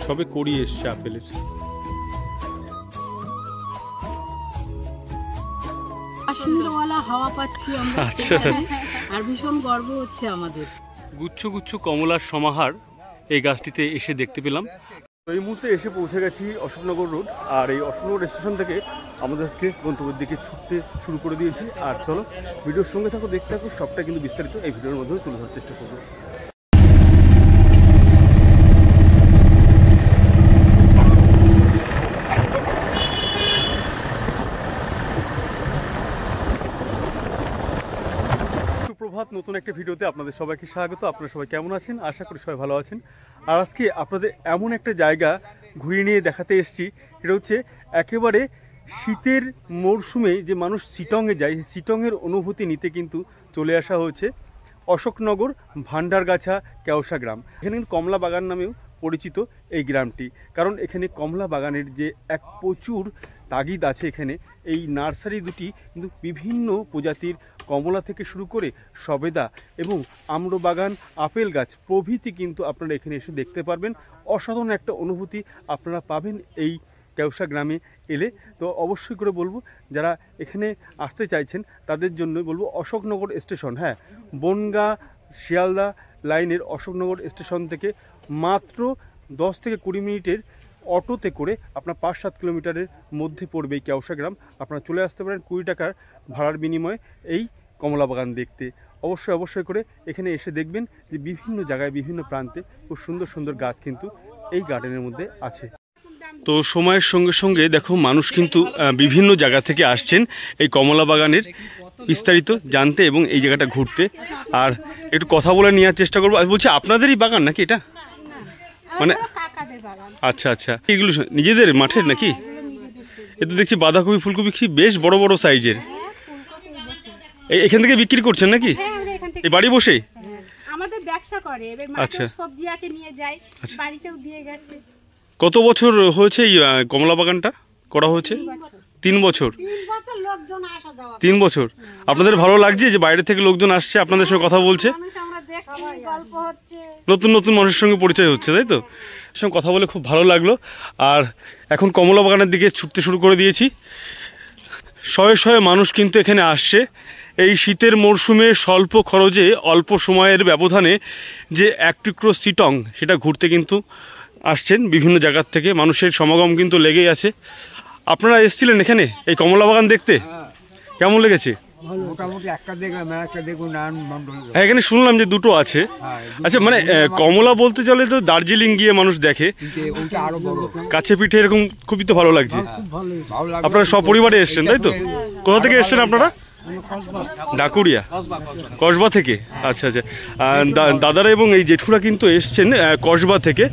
সবে কড়ি এসছে আপেলের। কাশ্মীরওয়ালা হাওয়া পাচ্ছি আমরা। আচ্ছা, আর ভীষণ গর্ব হচ্ছে আমাদের। গুচ্ছ গুচ্ছ কমলার সমাহার এই গাছটিতে এসে দেখতে পেলাম। এই মুহূর্তে এসে পৌঁছে গেছি অশোকনগর রোড। আর এই অশোকনগর স্টেশন থেকে আমাদের আজকে গন্তব্যের দিকে ছুটতে শুরু করে দিয়েছি। আর চলো ভিডিওর সঙ্গে থাকো, দেখতে থাকো, সবটা কিন্তু বিস্তারিত এই ভিডিওর মাধ্যমে তুলে ধরার চেষ্টা করবো। সুপ্রভাত, নতুন একটা ভিডিওতে আপনাদের সবাইকে স্বাগত। আপনারা সবাই কেমন আছেন? আশা করি সবাই ভালো আছেন। আর আজকে আপনাদের এমন একটা জায়গা ঘুরিয়ে নিয়ে দেখাতে এসেছি, এটা হচ্ছে একেবারে শীতের মরশুমে যে মানুষ শিটংয়ে যায়, শিটংয়ের অনুভূতি নিতে কিন্তু চলে আসা হয়েছে অশোকনগর ভান্ডারগাছা কেওসা গ্রাম। এখানে কিন্তু কমলা বাগান নামেও পরিচিত এই গ্রামটি, কারণ এখানে কমলা বাগানের যে এক প্রচুর তাগিদ আছে। এখানে এই নার্সারি দুটি কিন্তু বিভিন্ন প্রজাতির কমলা থেকে শুরু করে সবেদা এবং আম্র বাগান, আপেল গাছ প্রভৃতি কিন্তু আপনারা এখানে এসে দেখতে পারবেন। অসাধারণ একটা অনুভূতি আপনারা পাবেন এই কেওসা গ্রামে এলে। তো অবশ্যই করে বলবো, যারা এখানে আসতে চাইছেন তাদের জন্য বলবো অশোকনগর স্টেশন, হ্যাঁ, বনগাঁ শিয়ালদা লাইনের অশোকনগর স্টেশন থেকে মাত্র 10 থেকে 20 মিনিটের অটোতে করে আপনার 5-7 কিলোমিটারের মধ্যে পড়বে এই কেওসা গ্রাম। আপনারা চলে আসতে পারেন 20 টাকার ভাড়ার বিনিময়ে এই কমলা বাগান দেখতে। অবশ্যই করে এখানে এসে দেখবেন যে বিভিন্ন জায়গায় বিভিন্ন প্রান্তে খুব সুন্দর সুন্দর গাছ কিন্তু এই গার্ডেনের মধ্যে আছে। তো সময়ের সঙ্গে সঙ্গে দেখো মানুষ কিন্তু বিভিন্ন জায়গা থেকে আসছেন এই কমলা বাগানের বিস্তারিত জানতে এবং এই জায়গাটা ঘুরতে। আর একটু কথা বলে নেওয়ার চেষ্টা করবো। বলছি আপনাদেরই বাগান নাকি এটা? মানে আচ্ছা আচ্ছা, এগুলো নিজেদের মাঠের নাকি? এ তো দেখছি বাঁধাকপি ফুলকপি কি বেশ বড় বড় সাইজের। এখান থেকে বিক্রি করছেন নাকি এই বাড়ি বসে? আমাদের ব্যবসা করে, এবার মাঠে সবজি আছে নিয়ে যাই, বাড়িতেও দিয়ে গেছে। কত বছর হয়েছে এই কমলা বাগানটা করা হয়েছে? 3 বছর। 3 বছর। আপনাদের ভালো লাগছে যে বাইরে থেকে লোকজন আসছে, আপনাদের সঙ্গে কথা বলছে, নতুন নতুন মানুষের সঙ্গে পরিচয় হচ্ছে, তাই তো? সঙ্গে কথা বলে খুব ভালো লাগলো। আর এখন কমলা বাগানের দিকে ছুটতে শুরু করে দিয়েছি। শয়ে শয়ে মানুষ কিন্তু এখানে আসছে এই শীতের মরশুমে স্বল্প খরচে অল্প সময়ের ব্যবধানে যে এক টুকরো শিটং সেটা ঘুরতে কিন্তু আসছেন বিভিন্ন জায়গার থেকে। মানুষের সমাগম কিন্তু লেগেই আছে। আপনারা এসেছিলেন এখানে এই কমলা বাগান দেখতে? কেমন লেগেছে? হ্যাঁ, এখানে শুনলাম যে দুটো আছে। আচ্ছা, মানে কমলা বলতে চলে তো দার্জিলিং গিয়ে মানুষ দেখে, কাছে পিঠে এরকম খুবই তো ভালো লাগছে। আপনারা সপরিবারে এসছেন তাই তো? কোথা থেকে এসছেন আপনারা? ডাকুরিয়া, কসবা থেকে। আচ্ছা আচ্ছা, দাদারা এবং এই জেঠুরা কিন্তু এসছেন কসবা থেকে।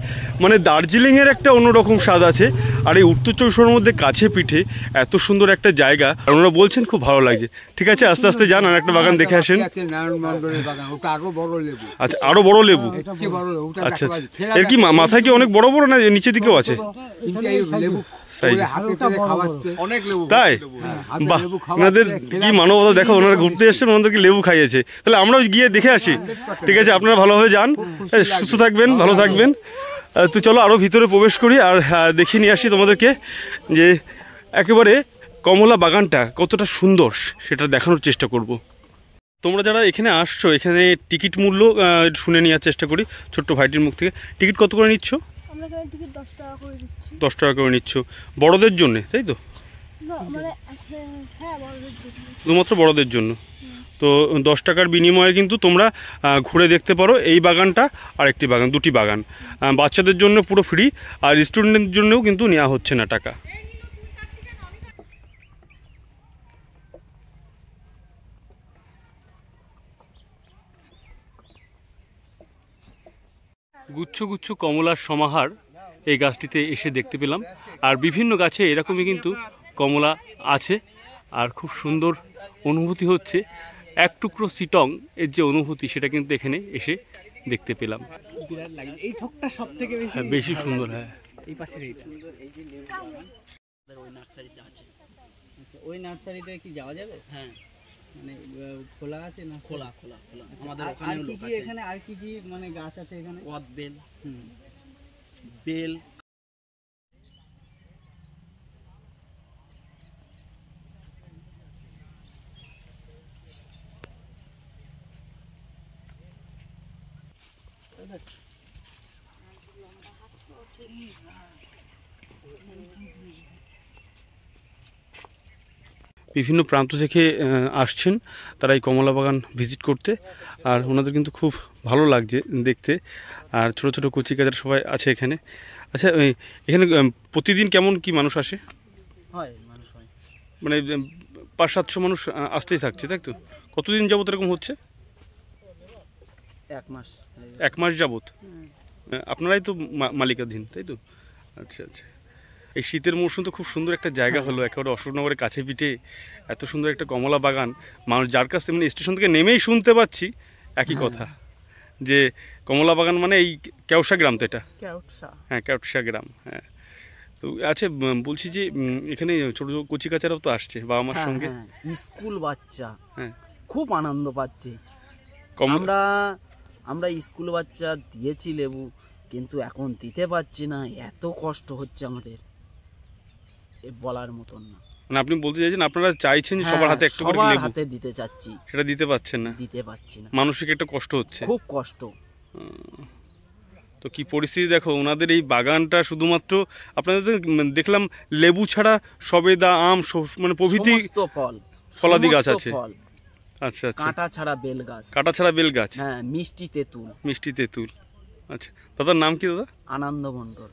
মানে দার্জিলিংয়ের একটা অন্যরকম স্বাদ আছে। আর এই উত্তর চব্বিশ পরগনার মধ্যে কাছে পিঠে এত সুন্দর একটা জায়গা, ওনারা বলছেন খুব ভালো লাগছে। ঠিক আছে, আস্তে আস্তে যান, আর একটা বাগান দেখে আসেন। আচ্ছা, আরো বড় লেবু। আচ্ছা আচ্ছা, এর কি মাথায় কি অনেক বড় বড় না নিচের দিকেও আছে? তাই? বাহ, ওনাদের কি মানবতা দেখো, ওনারা ঘুরতে এসছেন, ওনাদেরকে লেবু খাইয়েছে। তাহলে আমরাও গিয়ে দেখে আসি। ঠিক আছে, আপনারা ভালোভাবে যান, সুস্থ থাকবেন, ভালো থাকবেন। তো চলো আরও ভিতরে প্রবেশ করি আর দেখিয়ে নিয়ে আসি তোমাদেরকে যে একেবারে কমলা বাগানটা কতটা সুন্দর সেটা দেখানোর চেষ্টা করব। তোমরা যারা এখানে আসছো, এখানে টিকিট মূল্য শুনে নেওয়ার চেষ্টা করি ছোট্ট ভাইটির মুখ থেকে। টিকিট কত করে নিচ্ছ? 10 টাকা করে নিচ্ছ বড়দের জন্য, তাই তো? শুধুমাত্র বড়দের জন্য। তো 10 টাকার বিনিময়ে কিন্তু তোমরা ঘুরে দেখতে পারো এই বাগানটা আর একটি বাগান, দুটি বাগান। বাচ্চাদের জন্য পুরো ফ্রি, আর স্টুডেন্টদের জন্যও কিন্তু নেওয়া হচ্ছে না টাকা। গুচ্ছ গুচ্ছ কমলার সমাহার এই গাছটিতে এসে দেখতে পেলাম। আর বিভিন্ন গাছে এরকমই কিন্তু কমলা আছে। আর খুব সুন্দর অনুভূতি হচ্ছে, এক টুকরো শিটং এর যে অনুভূতি সেটা কিন্তু এখানে এসে দেখতে পেলাম। এই ঠোকটা সবথেকে বেশি সুন্দর। হ্যাঁ, এই পাশের এইটা ওই নার্সারিতে আছে। আচ্ছা, ওই নার্সারিতে কি যাওয়া যাবে? হ্যাঁ, মানে খোলা আছে না? খোলা খোলা খোলা। আমাদের ওখানে এখানে আর কি কি মানে গাছ আছে এখানে? কদবেল, বেল, বিভিন্ন প্রান্ত থেকে আসছেন তারা এই কমলা বাগান ভিজিট করতে, আর ওনাদের কিন্তু খুব ভালো লাগছে দেখতে। আর ছোট ছোট কচি কাচার সবাই আছে এখানে। আচ্ছা, এখানে প্রতিদিন কেমন কি মানুষ আসে? হয়, মানুষ হয়, মানে 500-700 মানুষ আসতেই থাকছে, তাই তো? কতদিন যাবত এরকম হচ্ছে? 1 মাস। 1 মাস যাবত? আপনারাই তো মালিকাধীন, তাই তো? আচ্ছা আচ্ছা। এই শীতের মৌসুম তো খুব সুন্দর একটা জায়গা হলো, একেবারে অশোকনগরের কাছে পিঠে এত সুন্দর একটা কমলা বাগান। মানুষ যার কাছ থেকে মানে স্টেশন থেকে নেমেই শুনতে পাচ্ছি একই কথা, যে কমলা বাগান মানে এই কেওসা গ্রাম, তো এটা? হ্যাঁ, কেওসা গ্রাম। হ্যাঁ, তো আচ্ছা, বলছি যে এখানে ছোট ছোট কচি কাচারাও তো আসছে বাবা মার সঙ্গে। স্কুল বাচ্চা হ্যাঁ, খুব আনন্দ পাচ্ছে। আমরা স্কুল বাচ্চা দিয়েছি লেবু, কিন্তু এখন দিতে পারছি না, এত কষ্ট হচ্ছে আমাদের, বলার মতন না। মানে আপনি বলতে চাইছেন আপনারা চাইছেন যে সবার হাতে একটু করে লেবু, হাতে দিতে চাচ্ছি, সেটা দিতে পারছেন না? দিতে পারছি না, মানসিক একটা কষ্ট হচ্ছে, খুব কষ্ট। তো কি পরিস্থিতি দেখো ওনাদের এই বাগানটা। শুধুমাত্র আপনাদের দেখলাম লেবু ছাড়া সবেদা, আম, মানে প্রভৃতি ফলাদি গাছ আছে। আচ্ছা আচ্ছা। কাঁটা ছাড়া বেল গাছ। কাঁটা ছাড়া বেল গাছ। হ্যাঁ, মিষ্টি তেঁতুল। মিষ্টি তেঁতুল। আচ্ছা, দাদার নাম কি দাদা? আনন্দ মণ্ডল।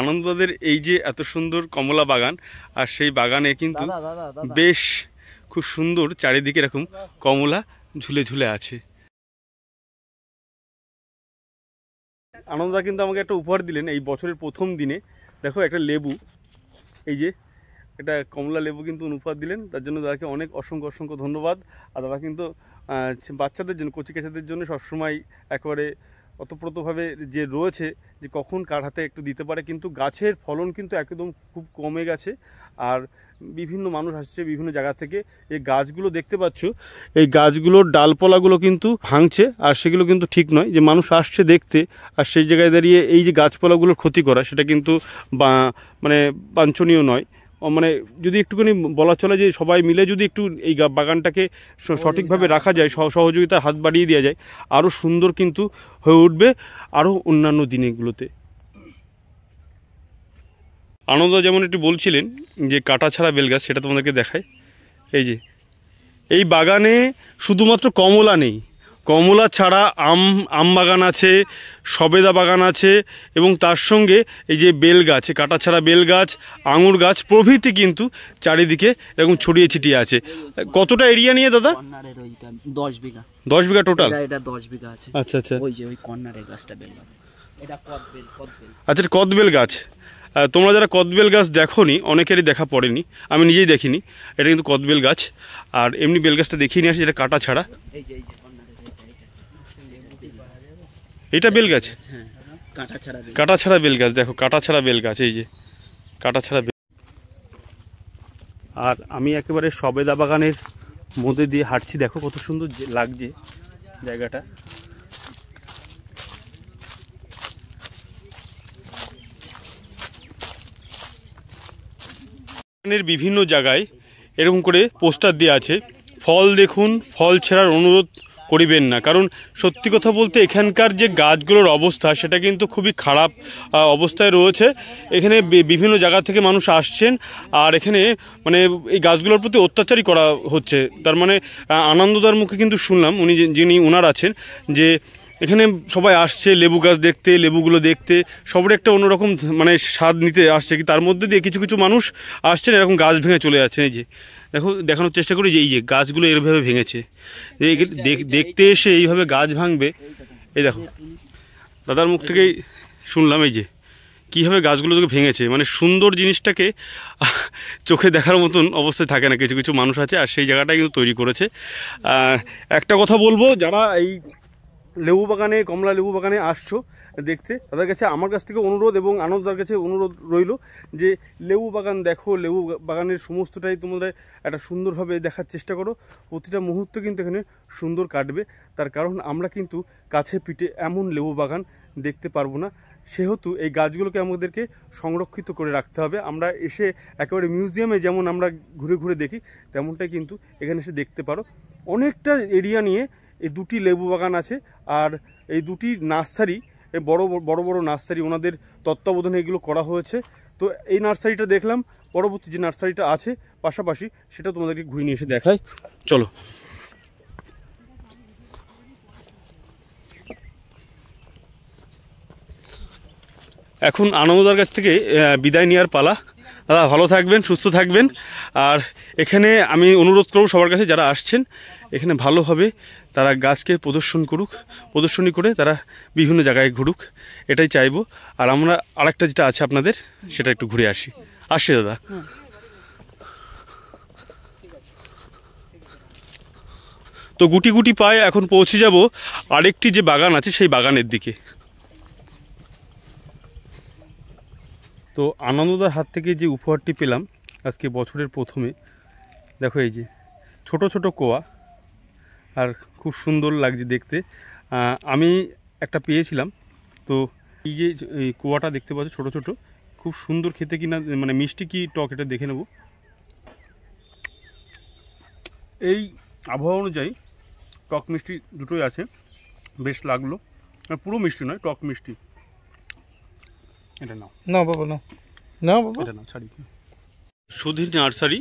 আনন্দদাদের এই যে এত সুন্দর কমলা বাগান, আর সেই বাগানে কিন্তু বেশ খুব সুন্দর চারিদিকে এরকম কমলা ঝুলে ঝুলে আছে। আনন্দদা কিন্তু আমাকে একটা উপহার দিলেন এই বছরের প্রথম দিনে। দেখো একটা লেবু, এই যে এটা কমলা লেবু কিন্তু উপহার দিলেন, তার জন্য দাদাকে অনেক অসংখ্য অসংখ্য ধন্যবাদ। আর দাদা কিন্তু বাচ্চাদের জন্য, কচি কাচাদের জন্য সবসময় একেবারে অতপ্রতভাবে যে রয়েছে যে কখন কার হাতে একটু দিতে পারে। কিন্তু গাছের ফলন কিন্তু একদম খুব কমে গেছে, আর বিভিন্ন মানুষ আসছে বিভিন্ন জায়গা থেকে। এই গাছগুলো দেখতে পাচ্ছ, এই গাছগুলোর ডালপালাগুলো কিন্তু ভাঙছে, আর সেগুলো কিন্তু ঠিক নয় যে মানুষ আসছে দেখতে, আর সেই জায়গায় দাঁড়িয়ে এই যে গাছপালাগুলোর ক্ষতি করা, সেটা কিন্তু মানে বাঞ্ছনীয় নয়। মানে যদি একটুখানি বলা চলে যে সবাই মিলে যদি একটু এই বাগানটাকে সঠিকভাবে রাখা যায়, সহযোগিতার হাত বাড়িয়ে দেওয়া যায়, আরও সুন্দর কিন্তু হয়ে উঠবে আরও অন্যান্য দিনগুলোতে। আনন্দ যেমন একটু বলছিলেন যে কাঁটা ছাড়া বেলগাছ, সেটা তোমাদেরকে দেখায়। এই যে এই বাগানে শুধুমাত্র কমলা নেই, কমলা ছাড়া আম বাগান আছে, সবেদা বাগান আছে, এবং তার সঙ্গে এই যে বেল গাছ, কাঁটা ছাড়া বেল গাছ, আঙুর গাছ প্রভৃতি কিন্তু চারিদিকে এরকম ছড়িয়ে ছিটিয়ে আছে। কতটা এরিয়া নিয়ে দাদা? 10 বিঘা। 10 বিঘা টোটাল? এটা 10 বিঘা আছে। আচ্ছা আচ্ছা। ওই যে ওই কর্নারের গাছটা বেল গাছ, এটা কদবেল। আচ্ছা, কদবেল গাছ। তোমরা যারা কদবেল গাছ দেখোনি, অনেকেরই দেখা পড়েনি, আমি নিজেই দেখিনি। এটা কিন্তু কদবেল গাছ। আর এমনি বেল গাছটা দেখিয়ে নিয়ে আসি, যেটা কাঁটা ছাড়া। এটা বেল গাছ? হ্যাঁ, কাঁটা ছাড়া বেল গাছ। দেখো কাঁটা ছাড়া বেল গাছ, এই যে কাঁটা ছাড়া বেল। আর আমি একেবারে সবেদা বাগানের মধ্যে দিয়ে হাঁটছি, দেখো কত সুন্দর লাগছে জায়গাটা। বিভিন্ন জায়গায় এরকম করে পোস্টার দেওয়া আছে, ফল দেখুন, ফল ছেঁড়ার অনুরোধ করিবেন না। কারণ সত্যি কথা বলতে এখানকার যে গাছগুলোর অবস্থা, সেটা কিন্তু খুবই খারাপ অবস্থায় রয়েছে। এখানে বিভিন্ন জায়গা থেকে মানুষ আসছেন, আর এখানে মানে এই গাছগুলোর প্রতি অত্যাচারই করা হচ্ছে। তার মানে আনন্দদার মুখে কিন্তু শুনলাম, উনি যিনি ওনার আছেন, যে এখানে সবাই আসছে লেবু গাছ দেখতে, লেবুগুলো দেখতে, সবার একটা অন্যরকম মানে স্বাদ নিতে আসছে। কি তার মধ্যে দিয়ে কিছু কিছু মানুষ আসছেন এরকম গাছ ভেঙে চলে যাচ্ছে। এই যে দেখো, দেখানোর চেষ্টা করি যে এই যে গাছগুলো এইভাবে ভেঙেছে, দেখতে এসে এইভাবে গাছ ভাঙবে। এই দেখো, দাদার মুখ থেকেই শুনলাম এই যে কীভাবে গাছগুলো তোকে ভেঙেছে। মানে সুন্দর জিনিসটাকে চোখে দেখার মতন অবস্থায় থাকে না, কিছু কিছু মানুষ আছে, আর সেই জায়গাটাই কিন্তু তৈরি করেছে। একটা কথা বলবো, যারা এই লেবু বাগানে, কমলা লেবু বাগানে আসছো দেখতে, তাদের কাছে আমার কাছ থেকে অনুরোধ এবং আনন্দদার কাছে অনুরোধ রইল যে লেবু বাগান দেখো, লেবু বাগানের সমস্তটাই তোমাদের একটা সুন্দরভাবে দেখার চেষ্টা করো। প্রতিটা মুহূর্ত কিন্তু এখানে সুন্দর কাটবে, তার কারণ আমরা কিন্তু কাছে পিঠে এমন লেবু বাগান দেখতে পারবো না। সেহেতু এই গাছগুলোকে আমাদেরকে সংরক্ষিত করে রাখতে হবে। আমরা এসে একেবারে মিউজিয়ামে যেমন আমরা ঘুরে ঘুরে দেখি, তেমনটাই কিন্তু এখানে এসে দেখতে পারো। অনেকটা এরিয়া নিয়ে এই দুটি লেবু বাগান আছে, আর এই দুটি নার্সারি, এই বড় বড় নার্সারি ওনাদের তত্ত্বাবধানে এগুলো করা হয়েছে। তো এই নার্সারিটা দেখলাম, পরবর্তী যে নার্সারিটা আছে পাশাপাশি সেটা তোমাদেরকে ঘুরে নিয়ে এসে দেখাই, চলো। এখন আনন্দদার কাছ থেকে বিদায় নেওয়ার পালা। দাদা ভালো থাকবেন, সুস্থ থাকবেন। আর এখানে আমি অনুরোধ করব সবার কাছে যারা আসছেন এখানে ভালোভাবে তারা গাছকে প্রদর্শনী করে তারা বিভিন্ন জায়গায় ঘুরুক, এটাই চাইবো। আর আমরা আরেকটা যেটা আছে আপনাদের সেটা একটু ঘুরে আসি দাদা। তো গুটি গুটি পায়ে এখন পৌঁছে যাব আরেকটি যে বাগান আছে সেই বাগানের দিকে। তো আনন্দদার হাত থেকে যে উপহারটি পেলাম আজকে বছরের প্রথমে, দেখো এই যে ছোট ছোট কোয়া, আর খুব সুন্দর লাগছে দেখতে। আমি একটা পেয়েছিলাম, তো এই যে এই কোয়াটা দেখতে পাচ্ছ ছোট ছোট, খুব সুন্দর খেতে কিনা, মানে মিষ্টি কি টক এটা দেখে নেব। এই আবহাওয়া অনুযায়ী টক মিষ্টি দুটোই আছে, বেশ লাগলো। পুরো মিষ্টি নয়, টক মিষ্টি। এটা নাও না বাবা, না না বাবা, এটা নাও ছাড়ি। সুধীর নার্সারি,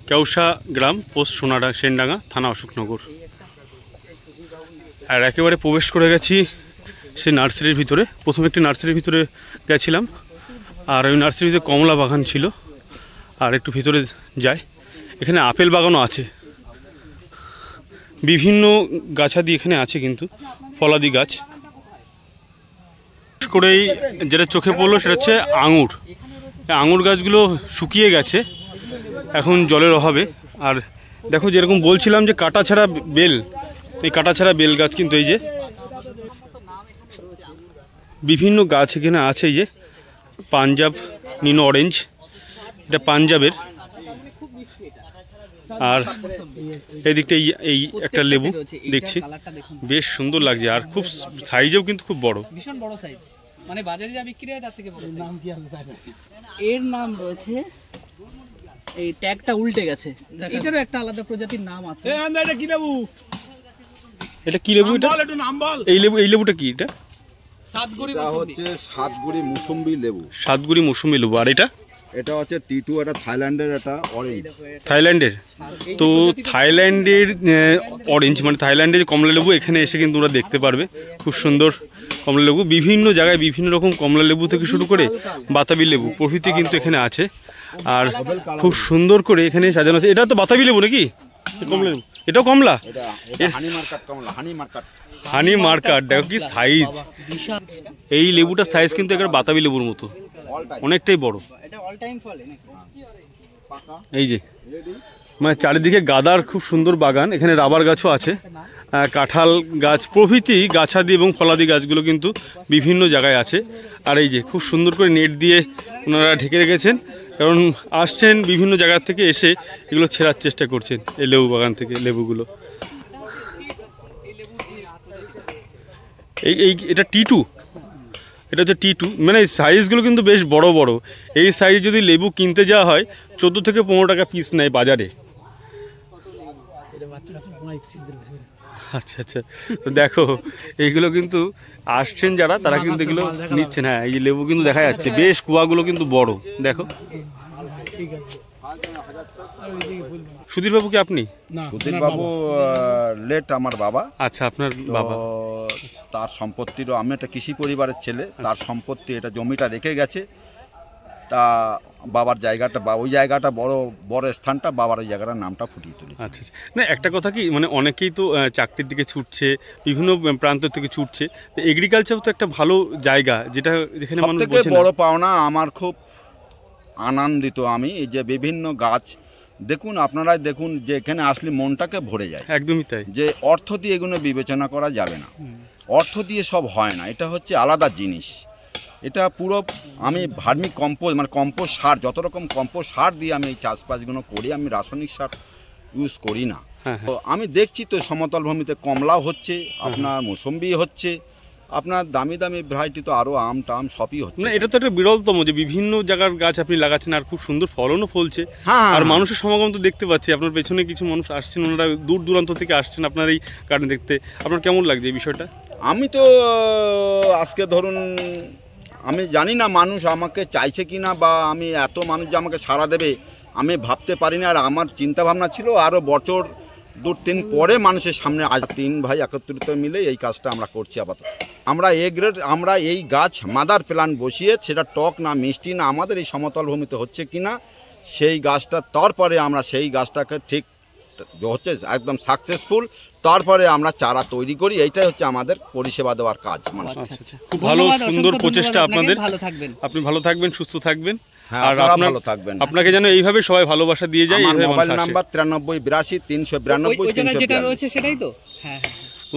কেউসা গ্রাম, পোস্ট সোনাডাঙ্গা, সেনডাঙ্গা, থানা অশোকনগর। আর একেবারে প্রবেশ করে গেছি সেই নার্সারির ভিতরে। প্রথমে একটি নার্সারির ভিতরে গেছিলাম, আর ওই নার্সারিতে কমলা বাগান ছিল। আর একটু ভিতরে যাই, এখানে আপেল বাগানও আছে, বিভিন্ন গাছাদি এখানে আছে, কিন্তু ফলাদি গাছ। করেই যেটা চোখে পড়লো সেটা হচ্ছে আঙুর। আঙুর গাছগুলো শুকিয়ে গেছে এখন জলের অভাবে। আর দেখো যেরকম বলছিলাম যে কাটা ছাড়া বেল, এই কাটা ছাড়া বেল গাছ কিন্তু এই যে বিভিন্ন গাছ এখানে আছে। এই যে পাঞ্জাব নিনো অরেঞ্জ, এটা পাঞ্জাবের। আর এই দিকটা এই একটা লেবু দেখছি, বেশ সুন্দর লাগছে, আর খুব সাইজেও কিন্তু খুব বড়, ভীষণ বড় সাইজ, মানে বাজারে যা বিক্রি হয় তার থেকে বড়। নাম কি আছে? এর নাম রয়েছে, এই ট্যাগটা উল্টে গেছে, এটারও একটা আলাদা প্রজাতির নাম আছে। এটা কি লেবু? এটা এই লেবুটা কি? এটা সাতগুড়ি হচ্ছে সাতগুড়ি মৌসুম্বি লেবু। সাতগুড়ি মৌসুমি লেবু। আর এটা হচ্ছে টি2, এটা থাইল্যান্ডের, এটা অরেঞ্জ। থাইল্যান্ডের। তো থাইল্যান্ডের অরেঞ্জ মানে থাইল্যান্ডের কমলা লেবু এখানে এসে কিন্তু ওরা দেখতে পারবে। খুব সুন্দর কমলা লেবু, বিভিন্ন জায়গায় বিভিন্ন রকম কমলা লেবু থেকে শুরু করে বাতাবি লেবু প্রভৃতি কিন্তু এখানে আছে। আর খুব সুন্দর করে এখানে সাজানো আছে। এটা তো বাতাবি লেবু নাকি? কমলা লেবু, এটাও কমলা। হানি মার্কাট, দেখো কি সাইজ। এই লেবুটার সাইজ কিন্তু একটা বাতাবি লেবুর মতো, অনেকটাই বড়। এই যে মানে চারিদিকে গাদার খুব সুন্দর বাগান। এখানে রাবার গাছও আছে, কাঁঠাল গাছ প্রভৃতি গাছাদি এবং ফলাদি গাছগুলো কিন্তু বিভিন্ন জায়গায় আছে। আর এই যে খুব সুন্দর করে নেট দিয়ে ওনারা ঢেকে রেখেছেন, কারণ আসছেন বিভিন্ন জায়গা থেকে এসে এগুলো ছেঁড়ার চেষ্টা করছেন এই লেবু বাগান থেকে লেবুগুলো। এই এটা টি2, এটা হচ্ছে টি2, মানে সাইজগুলো কিন্তু বেশ বড় বড়। এই সাইজ যদি লেবু কিনতে যাওয়া হয় 14 থেকে 15 টাকা পিস নেয় বাজারে। আচ্ছা আচ্ছা, তো দেখো এইগুলো কিন্তু আসছেন যারা তারা কিন্তু এগুলো নিচ্ছেন। হ্যাঁ, এই যে লেবু কিন্তু দেখা যাচ্ছে, বেশ কুয়াগুলো কিন্তু বড়, দেখো। সুধীর বাবু কি আপনি? সুধীর বাবু লেট আমার বাবা। আচ্ছা, আপনার বাবা। তার সম্পত্তিরও, আমি একটা কৃষি পরিবারের ছেলে, তার সম্পত্তি এটা জমিটা রেখে গেছে। তা বাবার জায়গাটা বা ওই জায়গাটা বড় স্থানটা বাবার ওই জায়গাটার নামটা ফুটিয়ে তুলেছে। আচ্ছা আচ্ছা, না একটা কথা কি, মানে অনেকেই তো চাকরির দিকে ছুটছে, বিভিন্ন প্রান্ত থেকে ছুটছে, তো এগ্রিকালচার তো একটা ভালো জায়গা, যেখানে মানুষ সবথেকে বড় পাওনা আমার, খুব আনন্দিত আমি এই যে বিভিন্ন গাছ দেখুন, আপনারাই দেখুন যে এখানে আসলে মনটাকে ভরে যায়। একদমই তাই। যে অর্থ দিয়ে এগুলো বিবেচনা করা যাবে না, অর্থ দিয়ে সব হয় না, এটা হচ্ছে আলাদা জিনিস। এটা পুরো আমি ভার্মি কম্পোস্ট মানে কম্পোস্ট সার, যত রকম কম্পোস্ট সার দিয়ে আমি এই চাষবাসগুলো করি, আমি রাসায়নিক সার ইউজ করি না। তো আমি দেখছি তো সমতল ভূমিতে কমলাও হচ্ছে, আপনার মৌসুম্বি হচ্ছে, আপনার দামি দামি ভ্যারাইটি তো আরও আম টাম সবই হচ্ছে। না, এটা তো একটা বিরলতম যে বিভিন্ন জায়গার গাছ আপনি লাগাচ্ছেন, আর খুব সুন্দর ফলনও ফলছে। হ্যাঁ, আর মানুষের সমাগম তো দেখতে পাচ্ছি, আপনার পেছনে কিছু মানুষ আসছেন, ওনারা দূর দূরান্ত থেকে আসছেন আপনার এই গার্ডেন দেখতে। আপনার কেমন লাগছে এই বিষয়টা? আমি তো আজকে ধরুন আমি জানি না মানুষ আমাকে চাইছে কি না, বা আমি এত মানুষ যে আমাকে সাড়া দেবে আমি ভাবতে পারি না। আর আমার চিন্তা ভাবনা ছিল আরও বছর 2-3 পরে মানুষের সামনে, আজ 3 ভাই একত্রিত মিলে এই কাজটা আমরা করছি। আপাতত আমরা আমরা এই গাছ মাদার প্ল্যান্ট বসিয়ে, সেটা টক না মিষ্টি না আমাদের এই সমতল ভূমিতে হচ্ছে কি না সেই গাছটা, তারপরে আমরা সেই গাছটাকে ঠিক হচ্ছে একদম সাকসেসফুল, তারপরে আমরা চারা তৈরি করি। এইটাই হচ্ছে আমাদের পরিষেবা দেওয়ার কাজ। খুব ভালো, সুন্দর প্রচেষ্টা আপনাদের। ভালো থাকবেন, আপনি ভালো থাকবেন, সুস্থ থাকবেন, আর ভালো থাকবেন। আপনাকে যেন এইভাবে সবাই ভালোবাসা দিয়ে যায়। আমার মোবাইল নাম্বার 9382 যেটা রয়েছে সেটাই তো। হ্যাঁ,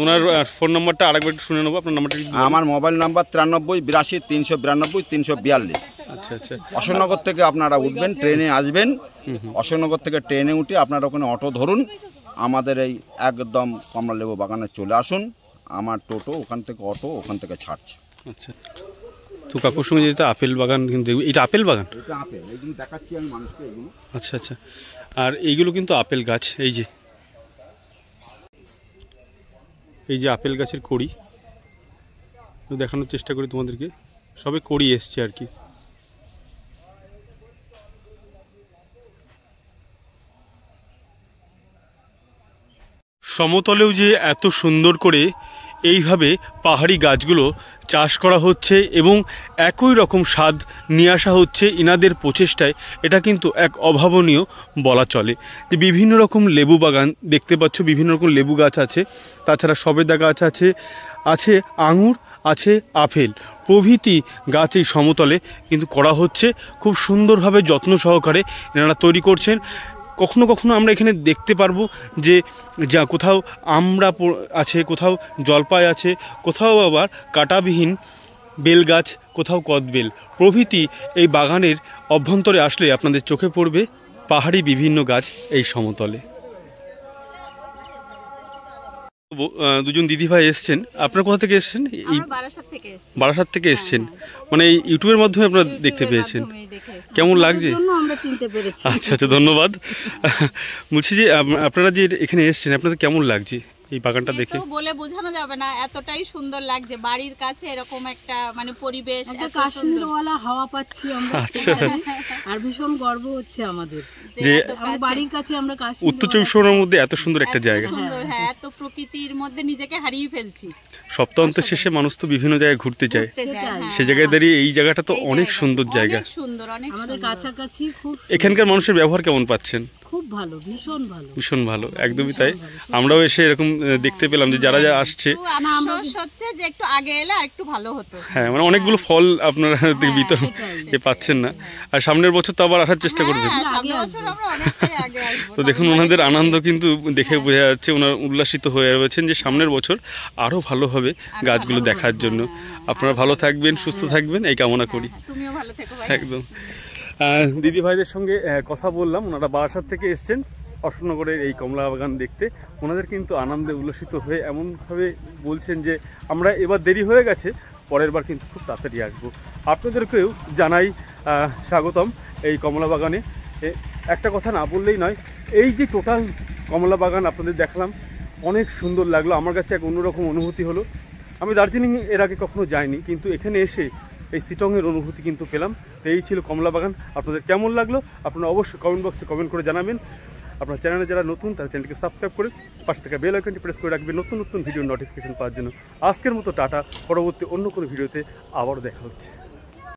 ওনার ফোন নাম্বারটা আরেকবার একটু শুনে নেবো। আপনার নাম্বারটা? আমার মোবাইল নাম্বার 9382 392 342। আচ্ছা আচ্ছা। অশোকনগর থেকে আপনারা উঠবেন, ট্রেনে আসবেন। অশোকনগর থেকে ট্রেনে উঠে আপনারা ওখানে অটো ধরুন, আমাদের এই একদম কমলালেবু বাগানে চলে আসুন। আমার টোটো ওখান থেকে, অটো ওখান থেকে ছাড়ছে। আচ্ছা, তো কাকুর সঙ্গে যেটা আপেল বাগান, কিন্তু এটা আপেল বাগান? এটা আপেল, এইগুলো দেখাচ্ছি আমি মানুষকে এগুলো। আচ্ছা আচ্ছা। আর এইগুলো কিন্তু আপেল গাছ। এই যে আপেল গাছের কড়ি দেখানোর চেষ্টা করি তোমাদেরকে। সবে কড়ি এসছে আর কি। সমতলেও যে এত সুন্দর করে এইভাবে পাহাড়ি গাছগুলো চাষ করা হচ্ছে এবং একই রকম স্বাদ নিয়ে আসা হচ্ছে ইনাদের প্রচেষ্টায়, এটা কিন্তু এক অভাবনীয় বলা চলে। যে বিভিন্ন রকম লেবু বাগান দেখতে পাচ্ছ, বিভিন্ন রকম লেবু গাছ আছে, তাছাড়া সবেদা গাছ আছে, আছে আঙুর, আছে আপেল প্রভৃতি গাছ এই সমতলে কিন্তু করা হচ্ছে। খুব সুন্দরভাবে যত্ন সহকারে এনারা তৈরি করছেন। কখনো কখনো আমরা এখানে দেখতে পারবো যে যা কোথাও আমরা আছে, কোথাও জলপাই আছে, কোথাও আবার কাঁটাবিহীন বেল গাছ, কোথাও কদবেল প্রভৃতি এই বাগানের অভ্যন্তরে আসলে আপনাদের চোখে পড়বে পাহাড়ি বিভিন্ন গাছ এই সমতলে। দুজন দিদিভাই এসছেন। আপনারা কোথা থেকে এসছেন? এই বারাসাত থেকে এসছেন। মানে এই ইউটিউবের মাধ্যমে আপনারা দেখতে পেয়েছেন। কেমন লাগছে? আচ্ছা আচ্ছা, ধন্যবাদ। বলছি যে আপনারা যে এখানে এসছেন, আপনাদের কেমন লাগছে এই বাগানটা দেখে? বলে বোঝানো যাবে না, এতটাই সুন্দর লাগছে। বাড়ির কাছে এরকম একটা মানে পরিবেশ, একটা কাশ্মীরওয়ালা হাওয়া পাচ্ছি আমরা। আচ্ছা, আর ভীষণ গর্ব হচ্ছে আমাদের যে আমার বাড়ির কাছে আমরা উত্তর 24 পরগনার মধ্যে এত সুন্দর একটা জায়গা। হ্যাঁ, এত প্রকৃতির মধ্যে নিজেকে হারিয়ে ফেলছি। সপ্তাহান্তের শেষে মানুষ তো বিভিন্ন জায়গায় ঘুরতে যায়, সে জায়গায় দাঁড়িয়ে এই জায়গাটা তো অনেক সুন্দর জায়গা। আমাদের কাছাকাছি খুব। এখানকার মানুষের ব্যবহার কেমন পাচ্ছেন? খুব ভালো, ভীষণ ভালো, ভীষণ ভালো, একদমই তাই। আমরাও এসে এরকম দেখতে পেলাম যে যারা যা আসছে, হচ্ছে যে একটু আগে এলে আর একটু ভালো হতো। হ্যাঁ, মানে অনেকগুলো ফল আপনারা বিতরণ পাচ্ছেন না। আর সামনের বছর তো আবার আসার চেষ্টা করবেন। তো দেখুন ওনাদের আনন্দ কিন্তু দেখে বোঝা যাচ্ছে, ওনারা উল্লাসিত হয়ে রয়েছেন যে সামনের বছর আরও ভালো হবে গাছগুলো দেখার জন্য। আপনারা ভালো থাকবেন, সুস্থ থাকবেন, এই কামনা করি। তুমিও ভালো থেকো ভাই। একদম। দিদি ভাইদের সঙ্গে কথা বললাম, ওনারা বারাসাত থেকে এসছেন অশোকনগরের এই কমলা বাগান দেখতে। ওনাদের কিন্তু আনন্দে উল্লসিত হয়ে এমনভাবে বলছেন যে আমরা এবার দেরি হয়ে গেছে, পরের বার কিন্তু খুব তাড়াতাড়ি আসবো। আপনাদেরকেও জানাই স্বাগতম এই কমলা বাগানে। একটা কথা না বললেই নয়, এই যে টোটাল কমলা বাগান আপনাদের দেখালাম, অনেক সুন্দর লাগলো। আমার কাছে এক অন্যরকম অনুভূতি হলো। আমি দার্জিলিং এর আগে কখনো যাইনি, কিন্তু এখানে এসে এই শিটংয়ের অনুভূতি কিন্তু পেলাম। তো এই ছিল কমলা বাগান। আপনাদের কেমন লাগলো আপনারা অবশ্যই কমেন্ট বক্সে কমেন্ট করে জানাবেন। আপনার চ্যানেলে যারা নতুন তারা চ্যানেলকে সাবস্ক্রাইব করে পাশে থেকে বেল আইকনটি প্রেস করে রাখবেন নতুন নতুন ভিডিও নোটিফিকেশন পাওয়ার জন্য। আজকের মতো টাটা, পরবর্তী অন্য কোনো ভিডিওতে আবারও দেখা হচ্ছে।